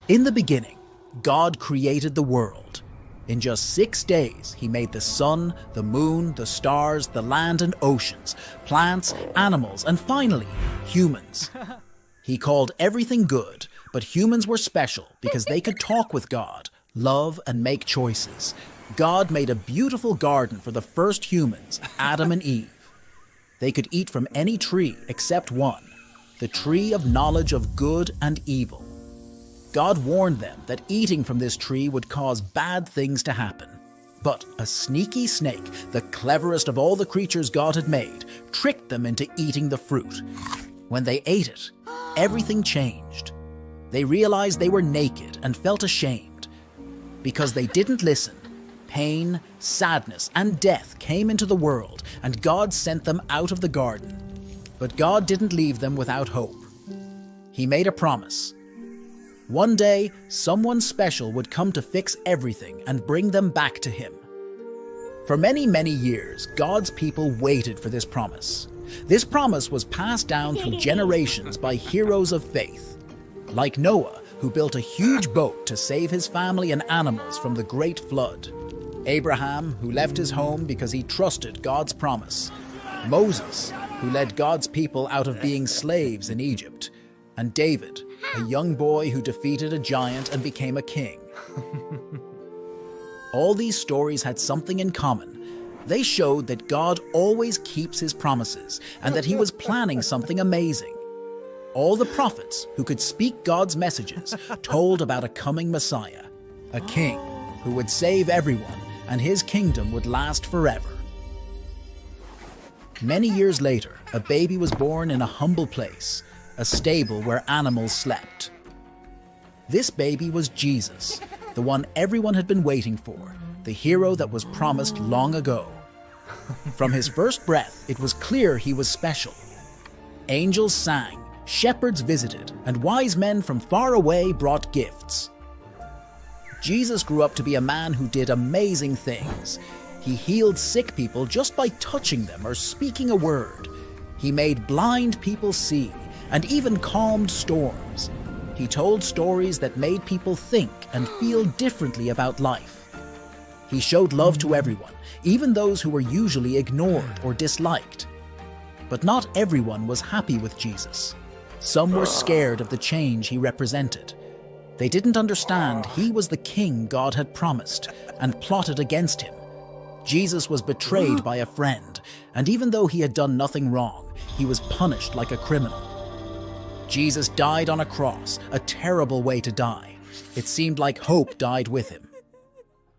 In the beginning, God created the world. In just 6 days, he made the sun, the moon, the stars, the land and oceans, plants, animals, and finally, humans. He called everything good, but humans were special because they could talk with God, love, and make choices. God made a beautiful garden for the first humans, Adam and Eve. They could eat from any tree except one, the tree of knowledge of good and evil. God warned them that eating from this tree would cause bad things to happen. But a sneaky snake, the cleverest of all the creatures God had made, tricked them into eating the fruit. When they ate it, everything changed. They realized they were naked and felt ashamed. Because they didn't listen, pain, sadness, and death came into the world, and God sent them out of the garden. But God didn't leave them without hope. He made a promise. One day, someone special would come to fix everything and bring them back to him. For many, many years, God's people waited for this promise. This promise was passed down through generations by heroes of faith, like Noah, who built a huge boat to save his family and animals from the great flood. Abraham, who left his home because he trusted God's promise. Moses, who led God's people out of being slaves in Egypt. And David, a young boy who defeated a giant and became a king. All these stories had something in common. They showed that God always keeps his promises and that he was planning something amazing. All the prophets who could speak God's messages told about a coming Messiah, a king who would save everyone and his kingdom would last forever. Many years later, a baby was born in a humble place, a stable where animals slept. This baby was Jesus, the one everyone had been waiting for, the hero that was promised long ago. From his first breath, it was clear he was special. Angels sang, shepherds visited, and wise men from far away brought gifts. Jesus grew up to be a man who did amazing things. He healed sick people just by touching them or speaking a word. He made blind people see, and even calmed storms. He told stories that made people think and feel differently about life. He showed love to everyone, even those who were usually ignored or disliked. But not everyone was happy with Jesus. Some were scared of the change he represented. They didn't understand he was the king God had promised and plotted against him. Jesus was betrayed by a friend, and even though he had done nothing wrong, he was punished like a criminal. Jesus died on a cross, a terrible way to die. It seemed like hope died with him.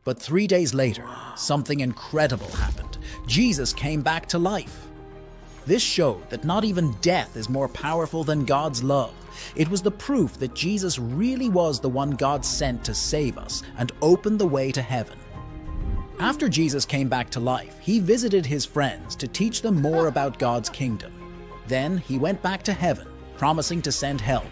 But 3 days later, something incredible happened. Jesus came back to life. This showed that not even death is more powerful than God's love. It was the proof that Jesus really was the one God sent to save us and open the way to heaven. After Jesus came back to life, he visited his friends to teach them more about God's kingdom. Then he went back to heaven, promising to send help.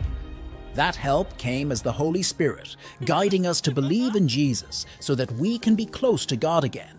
That help came as the Holy Spirit, guiding us to believe in Jesus so that we can be close to God again.